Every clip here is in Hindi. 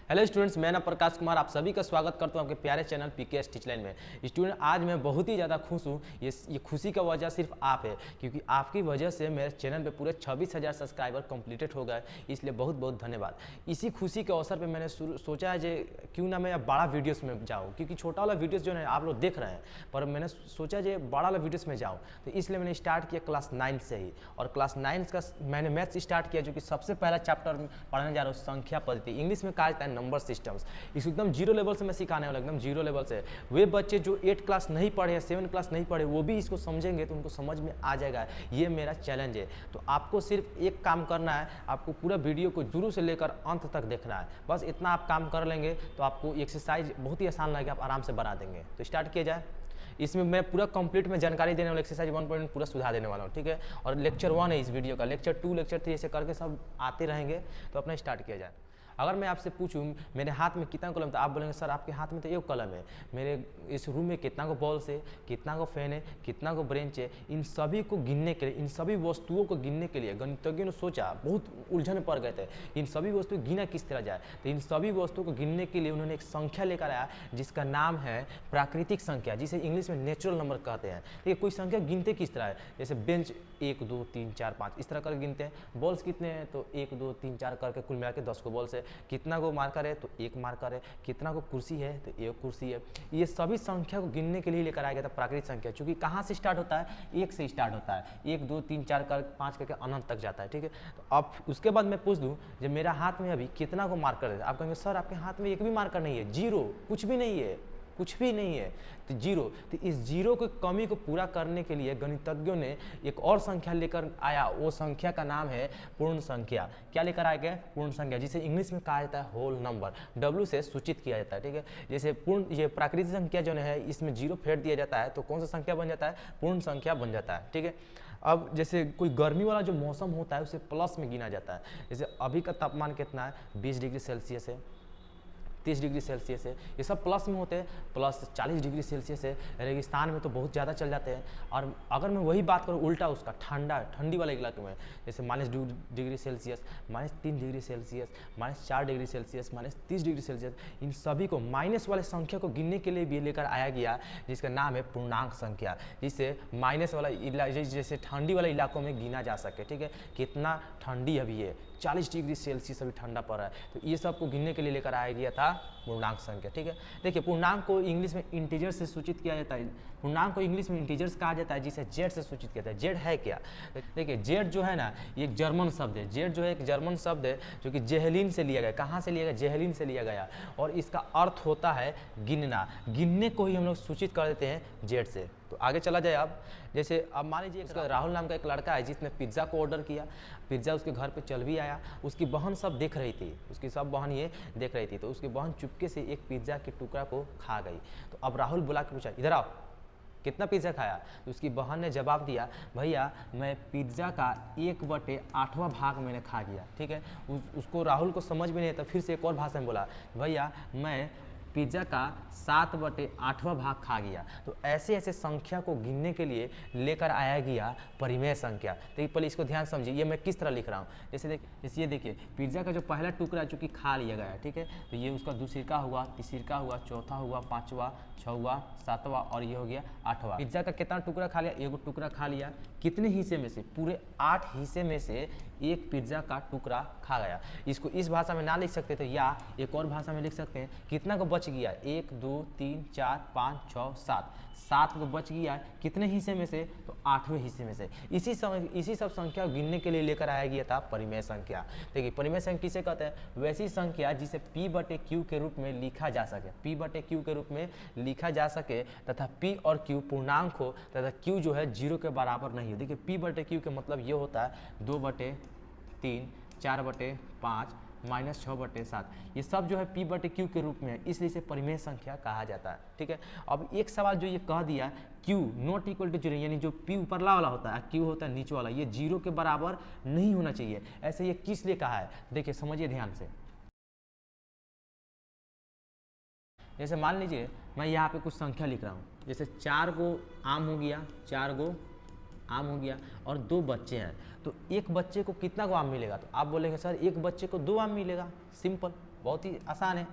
हेलो स्टूडेंट्स, मैं ना प्रकाश कुमार आप सभी का स्वागत करता हूं आपके प्यारे चैनल पीकेएस टीच लाइन में। स्टूडेंट, आज मैं बहुत ही ज़्यादा खुश हूं। ये खुशी का वजह सिर्फ आप है, क्योंकि आपकी वजह से मेरे चैनल पे पूरे 26,000 सब्सक्राइबर कंप्लीटेड हो गए। इसलिए बहुत बहुत धन्यवाद। इसी खुशी के अवसर पर मैंने सोचा है जो क्यों ना मैं अब बड़ा वीडियोज़ में जाऊँ, क्योंकि छोटा वाला वीडियोज़ जो है आप लोग देख रहे हैं, पर मैंने सोचा जो बड़ा वाला वीडियोज़ में जाऊँ, तो इसलिए मैंने स्टार्ट किया क्लास 9 से ही। और क्लास 9 का मैंने मैथ्स स्टार्ट किया, जो कि सबसे पहला चैप्टर पढ़ने जा रहा हूँ, संख्या पद्धति। इंग्लिश में कहा जाता है नंबर सिस्टम्स। इसको एकदम जीरो लेवल से मैं सिखाने वाला, एकदम जीरो लेवल से। वे बच्चे जो 8 क्लास नहीं पढ़े या 7 क्लास नहीं पढ़े, वो भी इसको समझेंगे तो उनको समझ में आ जाएगा। ये मेरा चैलेंज है। तो आपको सिर्फ एक काम करना है, आपको पूरा वीडियो को शुरू से लेकर अंत तक देखना है। बस इतना आप काम कर लेंगे तो आपको एक्सरसाइज बहुत ही आसान लगेगा, आप आराम से बना देंगे। तो स्टार्ट किया जाए। इसमें मैं पूरा कंप्लीट में जानकारी देने वाला, एक्सरसाइज 1 पूरा सुधार देने वाला हूँ, ठीक है। और लेक्चर 1 है इस वीडियो का, लेक्चर 2, लेक्चर 3 ऐसे करके सब आते रहेंगे। तो अपना स्टार्ट किया जाए। अगर मैं आपसे पूछूं मेरे हाथ में कितना कलम, तो आप बोलेंगे सर आपके हाथ में तो एक कलम है। मेरे इस रूम में कितना को बॉल्स है, कितना को फैन है, कितना को ब्रेंच है। इन सभी को गिनने के लिए, इन सभी वस्तुओं को गिनने के लिए गणितज्ञों ने सोचा, बहुत उलझन पड़ गए थे, इन सभी वस्तुओं गिना किस तरह जाए। तो इन सभी वस्तुओं को गिनने के लिए उन्होंने एक संख्या लेकर आया, जिसका नाम है प्राकृतिक संख्या, जिसे इंग्लिश में नेचुरल नंबर कहते हैं। ठीक है, कोई संख्या गिनते किस तरह है, जैसे बेंच 1 2 3 4 5 इस तरह करके गिनते हैं। बॉल्स कितने हैं, तो 1 2 3 4 करके कुल मिला के 10 को बॉल्स है। कितना को मार्कर है, तो 1 मार्कर है। कितना को कुर्सी है, तो 1 कुर्सी है। ये सभी संख्या को गिनने के लिए लेकर आया गया था प्राकृतिक संख्या, क्योंकि कहाँ से स्टार्ट होता है, 1 से स्टार्ट होता है। 1 2 3 4 कर 5 करके अनंत तक जाता है। ठीक है, तो अब उसके बाद मैं पूछ दूं, जब मेरा हाथ में अभी कितना को मार्कर है, आप कहेंगे सर आपके हाथ में एक भी मार्कर नहीं है, जीरो, कुछ भी नहीं है, कुछ भी नहीं है, तो जीरो। तो इस जीरो की कमी को पूरा करने के लिए गणितज्ञों ने एक और संख्या लेकर आया। वो संख्या का नाम है पूर्ण संख्या। क्या लेकर आए गए? पूर्ण संख्या, जिसे इंग्लिश में कहा जाता है होल नंबर। डब्ल्यू से सूचित किया जाता है। ठीक है, जैसे पूर्ण, ये प्राकृतिक संख्या जो है इसमें जीरो फेंक दिया जाता है, तो कौन सा संख्या बन जाता है? पूर्ण संख्या बन जाता है। ठीक है, अब जैसे कोई गर्मी वाला जो मौसम होता है उसे प्लस में गिना जाता है। जैसे अभी का तापमान कितना है, 20 डिग्री सेल्सियस है, 30 डिग्री सेल्सियस है, ये सब प्लस में होते हैं। प्लस 40 डिग्री सेल्सियस है, रेगिस्तान में तो बहुत ज़्यादा चल जाते हैं। और अगर मैं वही बात करूँ उल्टा उसका, ठंडी वाले इलाके में, जैसे -2 degree Celsius, -3 degree Celsius, -4 degree Celsius, -30 degree Celsius, इन सभी को माइनस वाले संख्या को गिनने के लिए भी लेकर आया गया, जिसका नाम है पूर्णांक संख्या, जिससे माइनस वाला जैसे ठंडी वाले इलाकों में गिना जा सके। ठीक है, कितना ठंडी अभी है, 40 डिग्री सेल्सियस अभी ठंडा पड़ रहा है, तो ये सब को गिनने के लिए लेकर आया गया था पूर्णांक संख्या। ठीक है, देखिए पूर्णांक को इंग्लिश में इंटीजर से सूचित किया जाता है। पूर्णांक को इंग्लिश में इंटीजर्स कहा जाता है, जिसे जेड से सूचित किया जाता है। जेड है क्या? देखिए जेड जो है ना, ये एक जर्मन शब्द है। जेड जो है एक जर्मन शब्द है, जो कि जेहलिन से लिया गया। कहाँ से लिया गया? जेहलिन से लिया गया। और इसका अर्थ होता है गिनना। गिनने को ही हम लोग सूचित कर देते हैं जेड से। तो आगे चला जाए। अब जैसे अब मान लीजिए राहुल नाम का एक लड़का है, जिसने पिज्ज़ा को ऑर्डर किया। पिज्ज़ा उसके घर पे चल भी आया। उसकी बहन सब देख रही थी, उसकी सब बहन ये देख रही थी। तो उसकी बहन चुपके से एक पिज्ज़ा के टुकड़ा को खा गई। तो अब राहुल बुला के पूछा, इधर आओ, कितना पिज़्ज़ा खाया? तो उसकी बहन ने जवाब दिया, भैया मैं पिज़्ज़ा का 1/8वां भाग मैंने खा गया। ठीक है, उसको राहुल को समझ में नहीं आता, फिर से एक और भाषा में बोला, भैया मैं पिज़्ज़ा का 7/8वां भाग खा गया। तो ऐसे ऐसे संख्या को गिनने के लिए लेकर आया गया परिमेय संख्या। तो पहले इसको ध्यान समझिए, ये मैं किस तरह लिख रहा हूँ। जैसे ये देखिए, पिज़्ज़ा का जो पहला टुकड़ा जो कि खा लिया गया है, ठीक है, तो ये उसका दूसरा हुआ, तीसरा हुआ, चौथा हुआ, 5वां, 6वां, 7वां और ये हो गया 8वां। पिज़्ज़ा का कितना टुकड़ा खा लिया? एक टुकड़ा खा लिया। कितने हिस्से में से? पूरे 8 हिस्से में से एक पिज़्ज़ा का टुकड़ा खा गया। इसको इस भाषा में ना लिख सकते तो या एक और भाषा में लिख सकते हैं, कितना को बच गया? 1 2 3 4 5 6 7, 7 को बच गया। कितने हिस्से में से? तो 8वें हिस्से में से। इसी सब संख्या को गिनने के लिए लेकर आया गया था परिमेय संख्या। देखिए परिमेय संख्या किसे कहते हैं? वैसी संख्या जिसे P/Q के रूप में लिखा जा सके, P/Q के रूप में लिखा जा सके, तथा P और Q पूर्णांक हो, तथा Q जो है 0 के बराबर नहीं हो। देखिए P/Q का मतलब ये होता है 2/3, 4/5, -6/7। ये सब जो है P/Q के रूप में है, इसलिए इसे परिमेय संख्या कहा जाता है। ठीक है, अब एक सवाल जो ये कह दिया, Q नॉट इक्वल टू 0, यानी जो P ऊपरला वाला होता है, Q होता है नीचे वाला, ये 0 के बराबर नहीं होना चाहिए। ऐसे ये किस लिए कहा है? देखिए समझिए ध्यान से। जैसे मान लीजिए मैं यहाँ पे कुछ संख्या लिख रहा हूँ, जैसे 4 गो आम हो गया, 4 गो आम हो गया, और 2 बच्चे हैं, तो एक बच्चे को कितना को आम मिलेगा? तो आप बोलेंगे सर एक बच्चे को 2 आम मिलेगा, सिंपल। बहुत ही आसान है।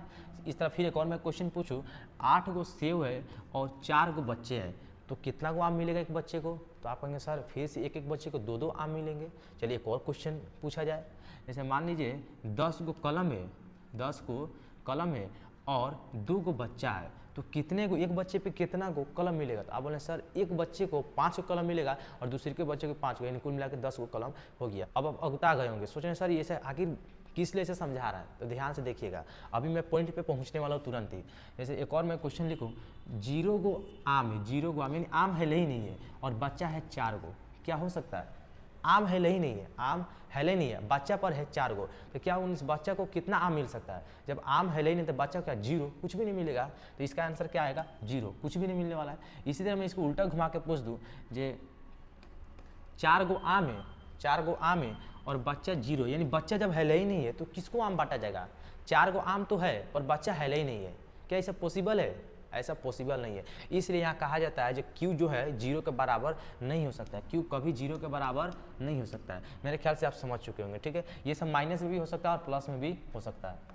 इस तरह फिर एक और मैं क्वेश्चन पूछूँ, 8 गो सेव है और 4 गो बच्चे हैं, तो कितना गो आम मिलेगा एक बच्चे को? तो आप कहेंगे सर फिर से एक एक बच्चे को 2-2 आम मिलेंगे। चलिए एक और क्वेश्चन पूछा जाए, जैसे मान लीजिए 10 गो कलम है, 10 गो कलम है और 2 गो बच्चा है, तो कितने को, एक बच्चे पे कितना गो कलम मिलेगा? तो आप बोले सर एक बच्चे को 5 गो कलम मिलेगा और दूसरे के बच्चे को 5 गो, यानी कुल मिला के 10 गो कलम हो गया। अब आप अगुता गए होंगे, सोच रहे हैं सर ये से आखिर किस लिए से समझा रहा है, तो ध्यान से देखिएगा, अभी मैं पॉइंट पे पहुंचने वाला हूँ तुरंत ही। जैसे एक और मैं क्वेश्चन लिखूँ, 0 गो आम है, 0 गो आम यानी आम है ही नहीं है और बच्चा है 4 गो, क्या हो सकता है? आम है ही नहीं है, आम है नहीं है, बच्चा पर है 4 गो, तो क्या उस बच्चा को कितना आम मिल सकता है? जब आम है ही नहीं तो बच्चा क्या 0, कुछ भी नहीं मिलेगा, तो इसका आंसर क्या आएगा? 0, कुछ भी नहीं मिलने वाला है। इसी तरह मैं इसको उल्टा घुमा के पूछ दूँ, जे 4 गो आम है, 4 गो आम है और बच्चा 0, यानी बच्चा जब है ही नहीं है तो किसको आम बांटा जाएगा? 4 गो आम तो है पर बच्चा है ही नहीं है, क्या ऐसा पॉसिबल है? ऐसा पॉसिबल नहीं है। इसलिए यहाँ कहा जाता है जो Q जो है 0 के बराबर नहीं हो सकता है, Q कभी 0 के बराबर नहीं हो सकता है। मेरे ख्याल से आप समझ चुके होंगे, ठीक है। ये सब माइनस में भी हो सकता है और प्लस में भी हो सकता है।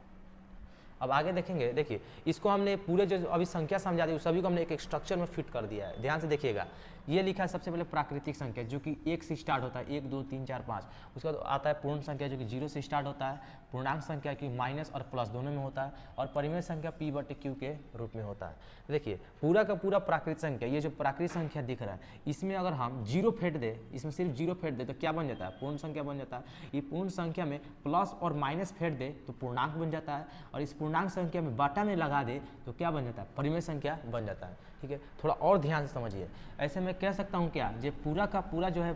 अब आगे देखेंगे, देखिए इसको हमने पूरे जो अभी संख्या समझा दी, सभी को हमने एक स्ट्रक्चर में फिट कर दिया है। ध्यान से देखिएगा, ये लिखा है सबसे पहले प्राकृतिक संख्या जो कि 1 से स्टार्ट होता है, 1 2 3 4 5। उसके बाद आता है पूर्ण संख्या जो कि 0 से स्टार्ट होता है, पूर्णांक संख्या की माइनस और प्लस दोनों में होता है, और परिमेय संख्या P/Q के रूप में होता है। देखिए पूरा का पूरा प्राकृतिक संख्या, ये जो प्राकृतिक संख्या दिख रहा है, इसमें अगर हम 0 फेंट दे, इसमें सिर्फ 0 फेंट दे तो क्या बन जाता है? पूर्ण संख्या बन जाता है। ये पूर्ण संख्या में प्लस और माइनस फेंट दे तो पूर्णांक बन जाता है, और इस पूर्णांक संख्या में बाटा में लगा दे तो क्या बन जाता है? परिमेय संख्या बन जाता है, ठीक है। थोड़ा और ध्यान से समझिए, ऐसे मैं कह सकता हूँ क्या, जो पूरा का पूरा जो है,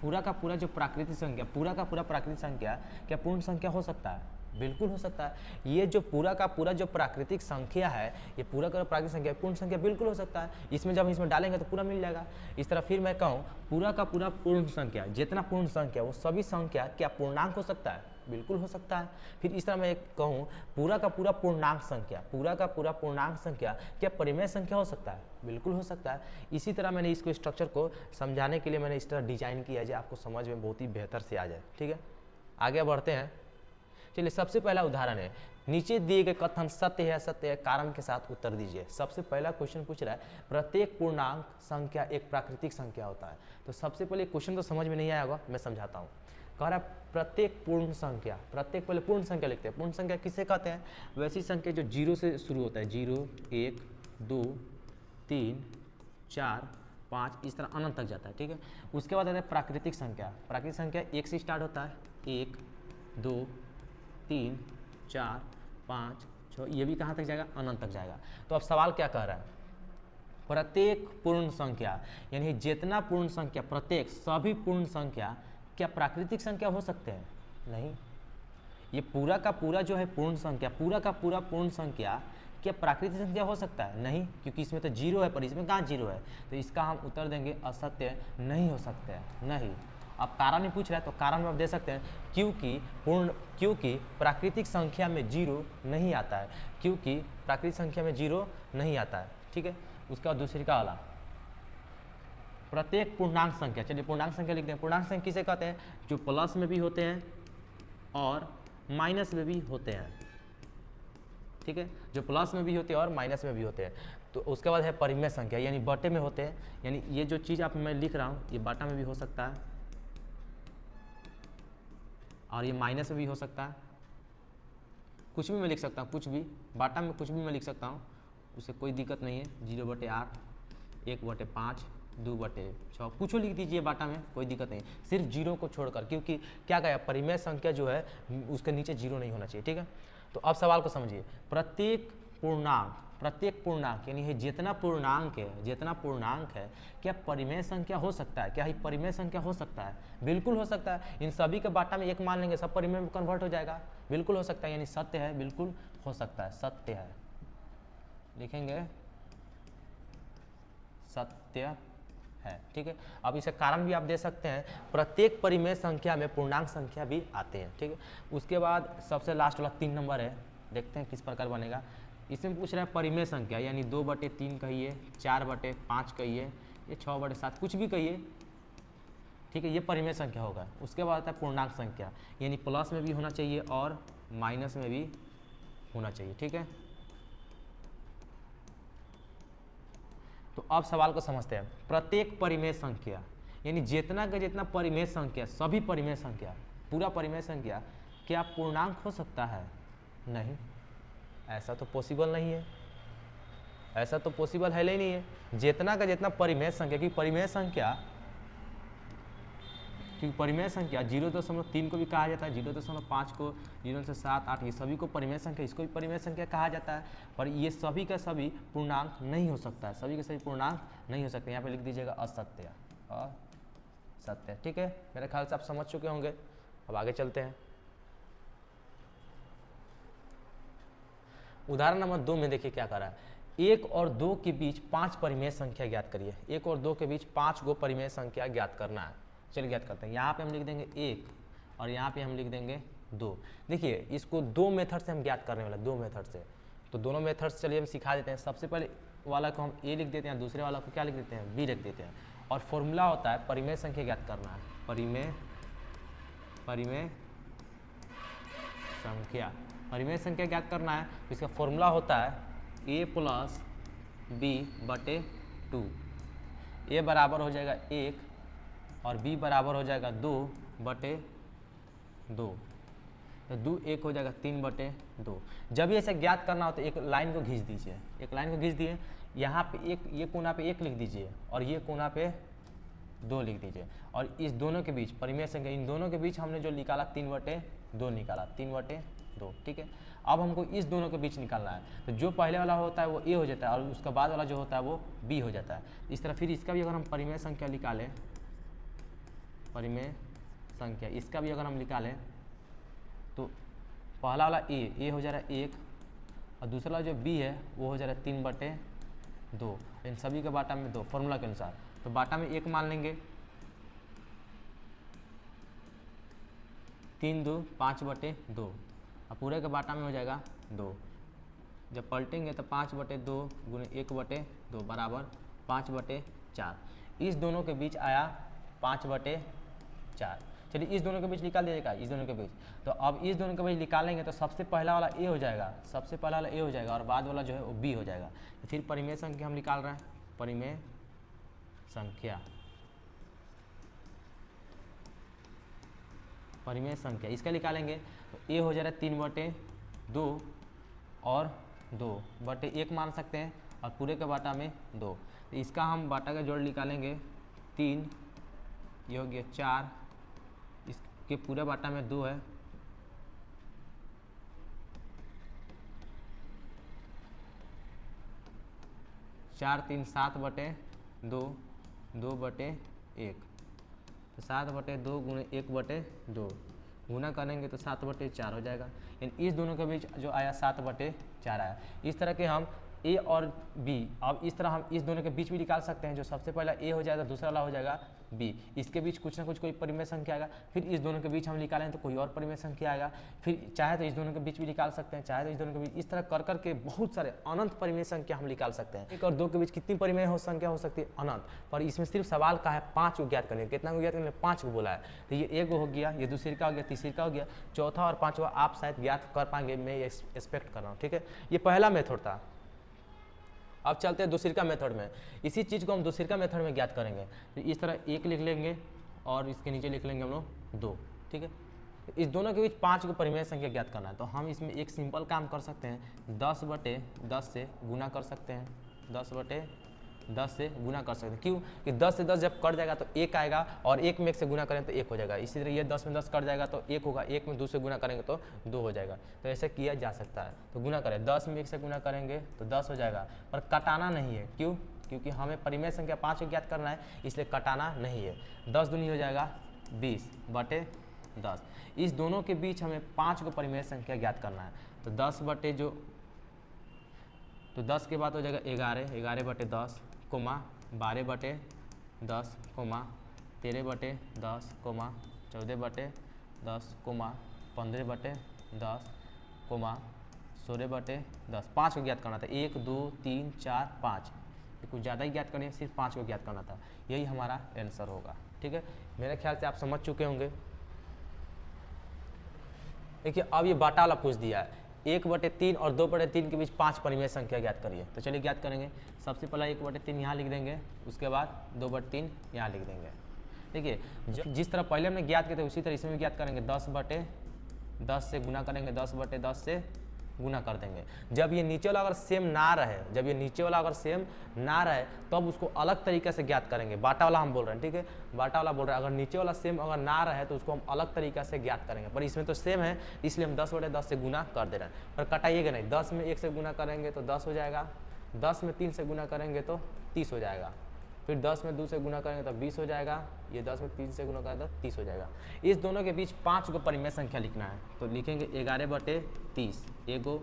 पूरा का पूरा जो प्राकृतिक संख्या, पूरा का पूरा प्राकृतिक संख्या क्या पूर्ण संख्या हो सकता है? बिल्कुल हो सकता है। ये जो पूरा का पूरा जो प्राकृतिक संख्या है, ये पूरा का प्राकृतिक संख्या पूर्ण संख्या बिल्कुल हो सकता है। इसमें जब इसमें डालेंगे तो पूरा मिल जाएगा। इस तरह फिर मैं कहूँ पूरा का पूरा पूर्ण संख्या, जितना पूर्ण संख्या वो सभी संख्या क्या पूर्णांक हो सकता है? बिल्कुल हो सकता है। फिर इस तरह मैं कहूँ पूरा का पूरा पूर्णांक संख्या, पूरा का पूरा पूर्णांक संख्या क्या परिमेय संख्या हो सकता है? बिल्कुल हो सकता है। इसी तरह मैंने इसको स्ट्रक्चर को समझाने के लिए मैंने इस तरह डिजाइन किया है जो आपको समझ में बहुत ही बेहतर से आ जाए, ठीक है। आगे बढ़ते हैं। चलिए सबसे पहला उदाहरण है, नीचे दिए गए कथन सत्य है असत्य है, कारण के साथ उत्तर दीजिए। सबसे पहला क्वेश्चन पूछ रहा है प्रत्येक पूर्णांक संख्या एक प्राकृतिक संख्या होता है। तो सबसे पहले क्वेश्चन तो समझ में नहीं आया होगा, मैं समझाता हूँ। कह रहा है प्रत्येक पूर्ण संख्या, प्रत्येक पहले पूर्ण संख्या लिखते हैं। पूर्ण संख्या किसे कहते हैं? वैसी संख्या जो 0 से शुरू होता है, 0 1 2 3 4 5 इस तरह अनंत तक जाता है, ठीक है। उसके बाद आता है प्राकृतिक संख्या। प्राकृतिक संख्या 1 से स्टार्ट होता है, 1 2 3 4 5 6, ये भी कहाँ तक जाएगा? अनंत तक जाएगा। तो अब सवाल क्या कह रहा है? प्रत्येक पूर्ण संख्या यानी जितना पूर्ण संख्या, प्रत्येक सभी पूर्ण संख्या क्या प्राकृतिक संख्या हो सकते हैं? नहीं। ये पूरा का पूरा जो है पूर्ण संख्या, पूरा का पूरा पूर्ण संख्या क्या प्राकृतिक संख्या हो सकता है? नहीं, क्योंकि इसमें तो 0 है पर इसमें कहाँ 0 है, तो इसका हम उत्तर देंगे असत्य, नहीं हो सकते हैं, नहीं। अब कारण ही पूछ रहा है तो कारण में आप दे सकते हैं क्योंकि प्राकृतिक संख्या में 0 नहीं आता है, क्योंकि प्राकृतिक संख्या में 0 नहीं आता है, ठीक है। उसके बाद दूसरी का वाला प्रत्येक पूर्णांक संख्या, चलिए पूर्णांक संख्या लिखते हैं। पूर्णांक संख्या किसे कहते हैं? जो प्लस में भी होते हैं और माइनस में भी होते हैं, ठीक है, जो प्लस में भी होते हैं और माइनस में भी होते हैं। तो उसके बाद है परिमेय संख्या, यानी बटे में होते हैं, यानी ये जो चीज़ आप मैं लिख रहा हूँ ये बाटा में भी हो सकता है और ये माइनस में भी हो सकता है। कुछ भी मैं लिख सकता हूँ, कुछ भी बाटा में कुछ भी मैं लिख सकता हूँ, उससे कोई दिक्कत नहीं है। 0/8 1/5 2/6 कुछ लिख दीजिए बाटा में, कोई दिक्कत नहीं, सिर्फ 0 को छोड़कर, क्योंकि क्या कहा परिमेय संख्या जो है उसके नीचे 0 नहीं होना चाहिए, ठीक है। तो अब सवाल को समझिए, प्रत्येक पूर्णांक यानी है जितना पूर्णांक है क्या परिमेय संख्या हो सकता है? क्या ही परिमेय संख्या हो सकता है? बिल्कुल हो सकता है। इन सभी के बाटा में 1 मान लेंगे, सब परिमेय में कन्वर्ट हो जाएगा, बिल्कुल हो सकता है, यानी सत्य है, बिल्कुल हो सकता है, सत्य है, लिखेंगे सत्य है, ठीक है। अब इसे कारण भी आप दे सकते हैं, प्रत्येक परिमेय संख्या में पूर्णांक संख्या भी आते हैं, ठीक है। उसके बाद सबसे लास्ट वाला 3 नंबर है, देखते हैं किस प्रकार बनेगा। इसमें पूछ रहा है परिमेय संख्या, यानी 2/3 कहिए, 4/5 कहिए, ये 6/7 कुछ भी कहिए, ठीक है, ये परिमेय संख्या होगा। उसके बाद आता है पूर्णांक संख्या, यानी प्लस में भी होना चाहिए और माइनस में भी होना चाहिए। ठीक है, तो अब सवाल को समझते हैं। प्रत्येक परिमेय संख्या यानी जितना का जितना परिमेय संख्या, सभी परिमेय संख्या, पूरा परिमेय संख्या क्या पूर्णांक हो सकता है? नहीं, ऐसा तो पॉसिबल नहीं है, ऐसा तो पॉसिबल है ही नहीं है। जितना का जितना परिमेय संख्या, क्योंकि परिमेय संख्या 0.3 को भी कहा जाता है, 0.5 को, 0 से 7, 8, ये सभी को परिमेय संख्या, इसको भी परिमेय संख्या कहा जाता है। पर ये सभी का सभी पूर्णांक नहीं हो सकता है, सभी के सभी पूर्णांक नहीं हो सकते। यहाँ पे लिख दीजिएगा असत्य, असत्य। ठीक है, मेरे ख्याल से आप समझ चुके होंगे। अब आगे चलते हैं। उदाहरण नंबर 2 में देखिए क्या कर रहा है। 1 और 2 के बीच 5 परिमेय संख्या ज्ञात करिए। 1 और 2 के बीच 5 गो परिमेय संख्या ज्ञात करना है। चलिए ज्ञात करते हैं। यहाँ पे हम लिख देंगे 1 और यहाँ पे हम लिख देंगे 2। देखिए इसको 2 मेथड से हम ज्ञात करने वाले, 2 मेथड से। तो दोनों मेथड्स चलिए हम सिखा देते हैं। सबसे पहले वाला को हम ए लिख देते हैं, दूसरे वाला को क्या लिख देते हैं? बी लिख देते हैं। और फॉर्मूला होता है परिमेय संख्या ज्ञात करना है, परिमेय संख्या ज्ञात करना है। इसका फॉर्मूला होता है a + b/2। a बराबर हो जाएगा 1 और b बराबर हो जाएगा 2/2। तो 2 1 हो जाएगा 3/2। जब ये ऐसे ज्ञात करना हो तो एक लाइन को खींच दीजिए, एक लाइन को खींच दिए। यहाँ पे एक, ये कोना पे 1 लिख दीजिए और ये कोना पे 2 लिख दीजिए। और इस दोनों के बीच परिमेय संख्या, इन दोनों के बीच हमने जो निकाला 3/2 निकाला, 3/2। ठीक है, अब हमको इस दोनों के बीच निकालना है। तो जो पहले वाला होता है वो ए हो जाता है और उसका बाद वाला जो होता है वो बी हो जाता है। इस तरह फिर इसका भी अगर हम परिमेय संख्या निकालें, परिमेय संख्या इसका भी अगर हम निकालें तो पहला वाला ए हो जा रहा है 1 और दूसरा वाला जो बी है वो हो जा रहा है 3/2। इन सभी का बाटा में 2 फॉर्मूला के अनुसार। तो बाटा में 1 मान लेंगे, 3 2 5/2 और पूरे के बाटा में हो जाएगा 2। जब पलटेंगे तो 5/2 गुणे 1/2 बराबर 5/4। इस दोनों के बीच आया 5/4। चलिए इस दोनों के बीच निकाल दीजिएगा, इस दोनों के बीच। तो अब इस दोनों के बीच निकालेंगे तो सबसे पहला वाला ए हो जाएगा, सबसे पहला वाला ए हो जाएगा और बाद वाला जो है वो बी हो जाएगा। तो फिर परिमेय संख्या हम निकाल रहे हैं, परिमेय संख्या इसका निकालेंगे तो ए हो जा रहा है 3/2 और 2/1 मान सकते हैं और पूरे के बाटा में 2। तो इसका हम बाटा का जोड़ निकालेंगे 3, ये हो गया 4, इसके पूरे बाटा में 2 है, 4 3 7/2 2/1। तो 7/2 गुणे 1/2 गुना करेंगे तो 7/4 हो जाएगा। यानी इस दोनों के बीच जो आया 7/4 आया। इस तरह के हम ए और बी, अब इस तरह हम इस दोनों के बीच भी निकाल सकते हैं। जो सबसे पहला ए हो जाएगा, दूसरा वाला हो जाएगा बी, इसके बीच कुछ ना कुछ कोई परिमेय संख्या आएगा। फिर इस दोनों के बीच हम निकालें तो कोई और परिमेय संख्या आएगा। फिर चाहे तो इस दोनों के बीच भी निकाल सकते हैं, चाहे तो इस दोनों के बीच। इस तरह कर करके बहुत सारे अनंत परिमेय संख्या हम निकाल सकते हैं। 1 और 2 के बीच कितनी परिमेय संख्या हो सकती है? अनंत। पर इसमें सिर्फ सवाल का है 5 को ज्ञात करने। कितना को ज्ञात करने? 5 को बोला है। तो ये एक हो गया, ये दूसरे का हो गया, तीसरे का हो गया, चौथा और पांचवा आप शायद ज्ञात कर पाएंगे, मैं ये एक्सपेक्ट कर रहा हूँ। ठीक है, ये पहला मेथड था। अब चलते हैं दूसरे मेथड में। इसी चीज़ को हम दूसरे मेथड में ज्ञात करेंगे। तो इस तरह 1 लिख लेंगे और इसके नीचे लिख लेंगे हम लोग 2। ठीक है, इस दोनों के बीच 5 को परिमेय संख्या ज्ञात करना है। तो हम इसमें एक सिंपल काम कर सकते हैं, 10/10 से गुना कर सकते हैं, 10/10 से गुना कर सकते हैं। क्यों कि 10 से 10 जब कट जाएगा तो 1 आएगा और 1 में 1 से गुना करें तो 1 हो जाएगा। इसी तरह ये 10 में 10 कट जाएगा तो 1 होगा, 1 में 2 से गुना करेंगे तो 2 हो जाएगा। तो ऐसे किया जा सकता है। तो गुना करें, 10 में 1 से गुना करेंगे तो 10 हो जाएगा, पर कटाना नहीं है। क्यों? क्योंकि हमें परिमेय संख्या 5 को ज्ञात करना है, इसलिए कटाना नहीं है। 10 दूनी हो जाएगा 20/10। इस दोनों के बीच हमें 5 को परिमेय संख्या ज्ञात करना है। तो 10 के बाद हो जाएगा 11/10, 12/10, 13/10, 14/10, 15/10, 16/10। 5 को ज्ञात करना था, 1 2 3 4 5, कुछ ज़्यादा ही ज्ञात करनी है, सिर्फ 5 को ज्ञात करना था। यही हमारा आंसर होगा। ठीक है, मेरे ख्याल से आप समझ चुके होंगे। देखिए अब ये बाटा वाला पूछ दिया है, 1/3 और 2/3 के बीच 5 परिमेय संख्या ज्ञात करिए। तो चलिए ज्ञात करेंगे। सबसे पहला 1/3 यहाँ लिख देंगे, उसके बाद 2/3 यहाँ लिख देंगे। देखिए जिस तरह पहले हमने ज्ञात किए थे उसी तरह इसमें भी ज्ञात करेंगे। 10/10 से गुना करेंगे, 10/10 से गुना कर देंगे। जब ये नीचे वाला अगर सेम ना रहे, जब ये नीचे वाला अगर सेम ना रहे तब उसको अलग तरीके से ज्ञात करेंगे। बाटा वाला हम बोल रहे हैं, ठीक है, बाटा वाला बोल रहे हैं। अगर नीचे वाला सेम अगर ना रहे तो उसको हम अलग तरीका से ज्ञात करेंगे, पर इसमें तो सेम है इसलिए हम 10/10 से गुना कर दे रहे हैं। पर कटाइएगा नहीं, 10 में 1 से गुना करेंगे तो 10 हो जाएगा, 10 में 3 से गुना करेंगे तो 30 हो जाएगा, फिर 10 में 2 से गुना करेंगे तो 20 हो जाएगा, ये 10 में 3 से गुना करेंगे तो 30 हो जाएगा। इस दोनों के बीच 5 को परिमेय संख्या लिखना है। तो लिखेंगे 11/30, 1 गो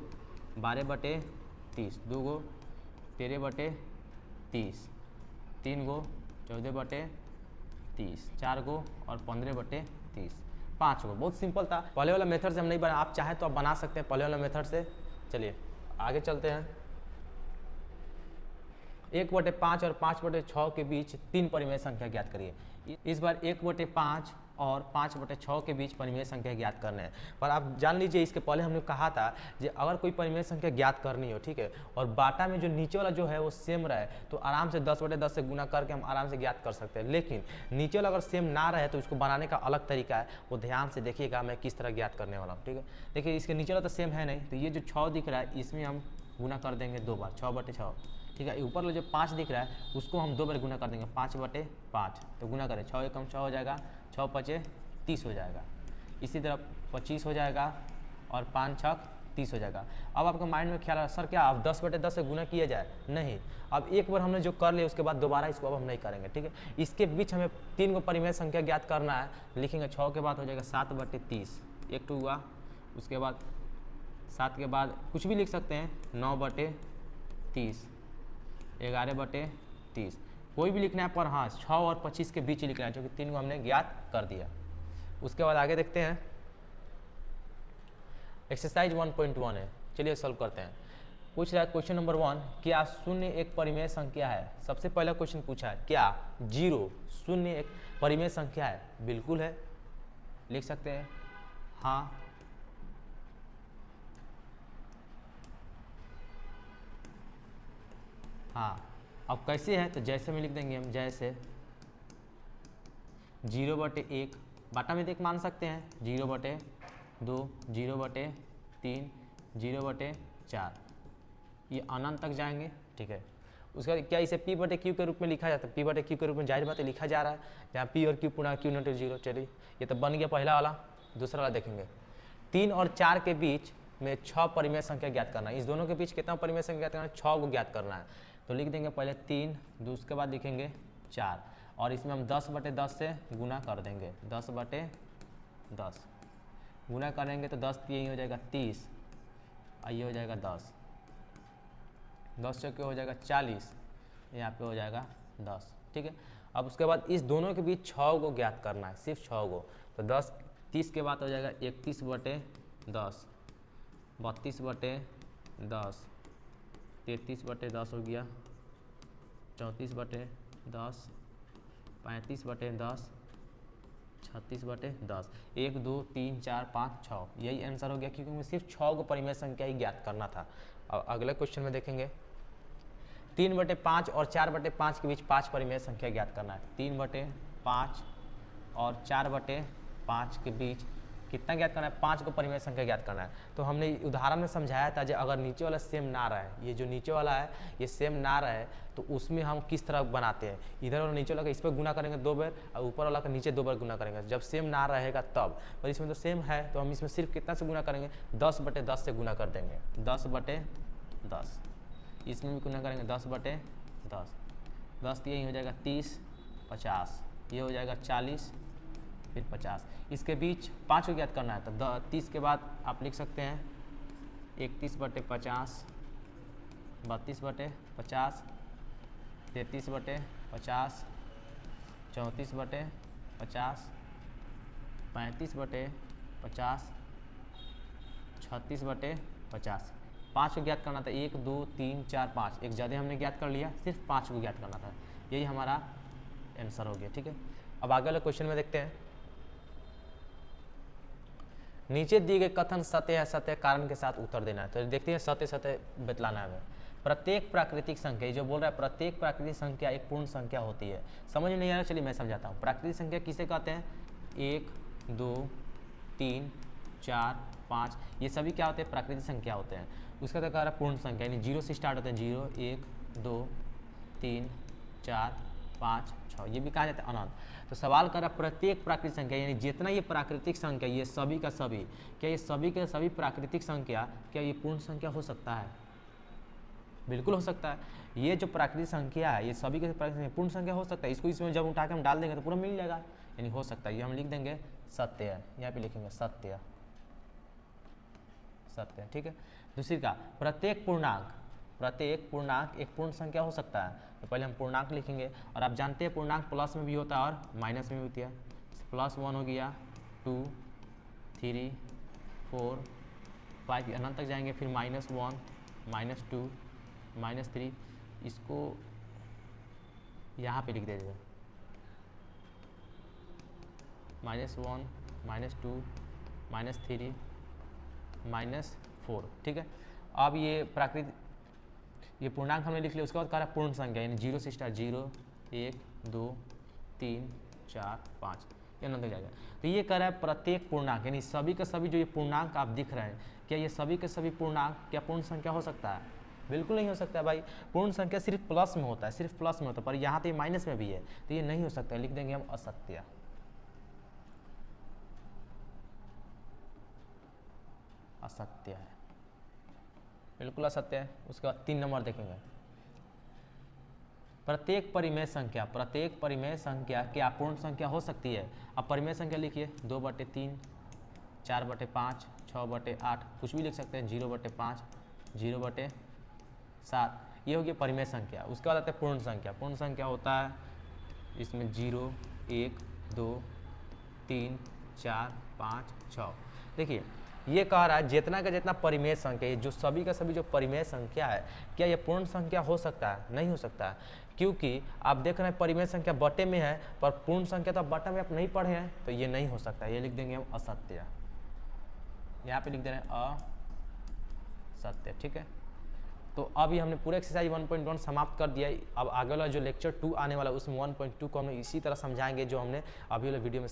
12/30, 2 गो 13/30, 3 गो 14/30, 4 गो और 15/30, 5 गो। बहुत सिंपल था। पहले वाला मेथड से हम नहीं बना, आप चाहे तो आप बना सकते हैं पहले वाला मेथड से। चलिए आगे चलते हैं। 1/5 और 5/6 के बीच 3 परिमेय संख्या ज्ञात करिए। इस बार 1/5 और 5/6 के बीच परिमेय संख्या ज्ञात करने हैं। पर आप जान लीजिए इसके पहले हमने कहा था कि अगर कोई परिमेय संख्या ज्ञात करनी हो, ठीक है, और बाटा में जो नीचे वाला जो है वो सेम रहे तो आराम से 10/10 से गुना करके हम आराम से ज्ञात कर सकते हैं। लेकिन नीचे वाला अगर सेम ना रहे तो उसको बनाने का अलग तरीका है, वो ध्यान से देखिएगा मैं किस तरह ज्ञात करने वाला हूँ। ठीक है, देखिए इसके नीचे वाला तो सेम है नहीं, तो ये जो 6 दिख रहा है इसमें हम गुना कर देंगे 2 बार, 6/6। ठीक है, ऊपर वाला जो 5 दिख रहा है उसको हम 2 बार गुना कर देंगे, 5/5। तो गुना करें, 6 एकम 6 हो जाएगा, 6×5 30 हो जाएगा। इसी तरह 25 हो जाएगा और 5×6 30 हो जाएगा। अब आपका माइंड में ख्याल आ रहा है सर क्या अब 10/10 से गुना किया जाए? नहीं, अब एक बार हमने जो कर लिया उसके बाद दोबारा इसको अब हम नहीं करेंगे। ठीक है, इसके बीच हमें 3 को परिमेय संख्या ज्ञात करना है। लिखेंगे 6 के बाद हो जाएगा 7/30, 1 हुआ, उसके बाद 7 के बाद कुछ भी लिख सकते हैं, 9/30, 11/30, कोई भी लिखना है, पर हाँ 6 और 25 के बीच ही लिखना है, क्योंकि 3 को हमने ज्ञात कर दिया। उसके बाद आगे देखते हैं, एक्सरसाइज 1.1 है। चलिए सॉल्व करते हैं। पूछ रहा है क्वेश्चन नंबर 1, क्या 0 एक परिमेय संख्या है? सबसे पहला क्वेश्चन पूछा है क्या 0 एक परिमेय संख्या है? बिल्कुल है, लिख सकते हैं हाँ, हाँ। अब कैसे है तो जैसे में लिख देंगे हम, जैसे 0/1 बाटा में देख मान सकते हैं, 0/2, 0/3, 0/4, ये अनंत तक जाएंगे। ठीक है, उसका क्या इसे P/Q के रूप में लिखा जाता है? P/Q के रूप में जाहिर बात है लिखा जा रहा है, जहाँ P और Q पूरा Q0 चलिए ये तो बन गया पहला वाला। दूसरा वाला देखेंगे, 3 और 4 के बीच में 6 परिमेय संख्या ज्ञात करना है। इस दोनों के बीच कितना परिमेय संख्या ज्ञात करना है? 6 को ज्ञात करना है। तो लिख देंगे पहले 3, उसके बाद लिखेंगे 4, और इसमें हम 10/10 से गुना कर देंगे, 10/10 गुना करेंगे तो 10 यही हो जाएगा 30, और ये हो जाएगा 10, 10 चौके हो जाएगा 40, यहाँ पे हो जाएगा 10। ठीक है, अब उसके बाद इस दोनों के बीच 6 को ज्ञात करना है, सिर्फ 6 को। तो 10 30 के बाद हो जाएगा 31/10, 32/10, 33/10 हो गया, 34/10, 35/10, 36/10, 1 2 3 4 5 6, यही आंसर हो गया, क्योंकि हमें सिर्फ 6 को परिमेय संख्या ही ज्ञात करना था। अब अगले क्वेश्चन में देखेंगे, 3/5 और 4/5 के बीच 5 परिमेय संख्या ज्ञात करना है। 3/5 और 4/5 के बीच कितना ज्ञात करना है? 5 को परिमेय संख्या ज्ञात करना है। तो हमने उदाहरण में समझाया था, जो अगर नीचे वाला सेम ना रहे, ये जो नीचे वाला है ये सेम ना रहे, तो उसमें हम किस तरह बनाते हैं, इधर वाला नीचे वाला का इस पर गुना करेंगे 2 बार, और ऊपर वाला का नीचे 2 बार गुना करेंगे, जब सेम ना रहेगा तब। पर इसमें तो सेम है, तो हम इसमें सिर्फ कितना से गुना करेंगे? 10/10 से गुना कर देंगे, 10/10। इसमें भी गुना करेंगे 10/10, 10 यही हो जाएगा 30, 50, ये हो जाएगा 40, फिर 50। इसके बीच 5 को ज्ञात करना है, तो 30 के बाद आप लिख सकते हैं 31/50, 32/50, 33/50, 34/50, 35/50, 36/50। 5 को ज्ञात करना था, 1 2 3 4 5, एक ज़्यादा हमने ज्ञात कर लिया, सिर्फ 5 को ज्ञात करना था, यही हमारा आंसर हो गया। ठीक है, अब आगे वाले क्वेश्चन में देखते हैं, नीचे दिए गए कथन सत्य है सत्य कारण के साथ उत्तर देना है। तो देखते हैं सत्य सत्य बतलाना है हमें। प्रत्येक प्राकृतिक संख्या, जो बोल रहा है प्रत्येक प्राकृतिक संख्या एक पूर्ण संख्या होती है। समझ में नहीं आ रहा, चलिए मैं समझाता हूँ। प्राकृतिक संख्या किसे कहते हैं? 1 2 3 4 5, ये सभी क्या होते हैं? प्राकृतिक संख्या होते हैं। उसका तो कह रहा है पूर्ण संख्या, यानी 0 से स्टार्ट होते हैं। 0 1 2 3 4 5 6, ये भी कहा जाता है अनंत। तो सवाल कर रहा है प्रत्येक प्राकृतिक संख्या, यानी जितना ये प्राकृतिक संख्या, ये सभी का सभी, क्या ये सभी के सभी प्राकृतिक संख्या, क्या ये पूर्ण संख्या हो सकता है? बिल्कुल हो सकता है। ये जो प्राकृतिक संख्या है, ये सभी के प्राकृतिक पूर्ण संख्या हो सकता है। इसको इसमें जब उठा के हम डाल देंगे तो पूरा मिल जाएगा, यानी हो सकता है। ये हम लिख देंगे सत्य है, यहाँ पे लिखेंगे सत्य सत्य, ठीक है। दूसरी का प्रत्येक पूर्णांक एक पूर्ण संख्या हो सकता है। तो पहले हम पूर्णांक लिखेंगे, और आप जानते हैं पूर्णांक प्लस में भी होता है और माइनस में भी होती है। +1 हो गया, 2 3 4 5, अनंत तक जाएंगे, फिर -1 -2 -3, इसको यहाँ पे लिख दीजिए -1 -2 -3 -4, ठीक है। अब ये ये पूर्णांक हमने लिख लिया। उसके बाद कह रहा है पूर्ण संख्या, यानी 0 से स्टार्ट, 0 1 2 3 4 5, ये अनंत तक जाएगा। तो ये कह रहा है प्रत्येक पूर्णांक, यानी सभी का सभी जो ये पूर्णांक आप दिख रहे हैं, क्या ये सभी के सभी पूर्णांक क्या पूर्ण संख्या हो सकता है? बिल्कुल नहीं हो सकता है भाई। पूर्ण संख्या सिर्फ प्लस में होता है, सिर्फ प्लस में होता है, पर यहाँ तो ये माइनस में भी है, तो ये नहीं हो सकता है। लिख देंगे हम असत्य, असत्य है, बिल्कुल असत्य है। उसके बाद 3 नंबर देखेंगे, प्रत्येक परिमेय संख्या क्या पूर्ण संख्या हो सकती है? अब परिमेय संख्या लिखिए, 2/3 4/5 6/8, कुछ भी लिख सकते हैं, 0/5 0/7, ये हो गया परिमेय संख्या। उसके बाद आते हैं पूर्ण संख्या। पूर्ण संख्या होता है इसमें 0 1 2 3 4 5 6। देखिए ये कह रहा है जितना का जितना परिमेय संख्या, जो सभी का सभी जो परिमेय संख्या है, क्या ये पूर्ण संख्या हो सकता है? नहीं हो सकता है, क्योंकि आप देख रहे हैं परिमेय संख्या बटे में है, पर पूर्ण संख्या तो बटा में आप नहीं पढ़े हैं, तो ये नहीं हो सकता। ये लिख देंगे हम असत्य, यहाँ पे लिख दे रहे हैं असत्य, ठीक है। तो अब ये हमने पूरा एक्सरसाइज 1.1 समाप्त कर दिया। अब आगे वाला जो लेक्चर 2 आने वाला है उसमें 1.2 को हम इसी तरह समझाएंगे जो हमने अभी वाले वीडियो में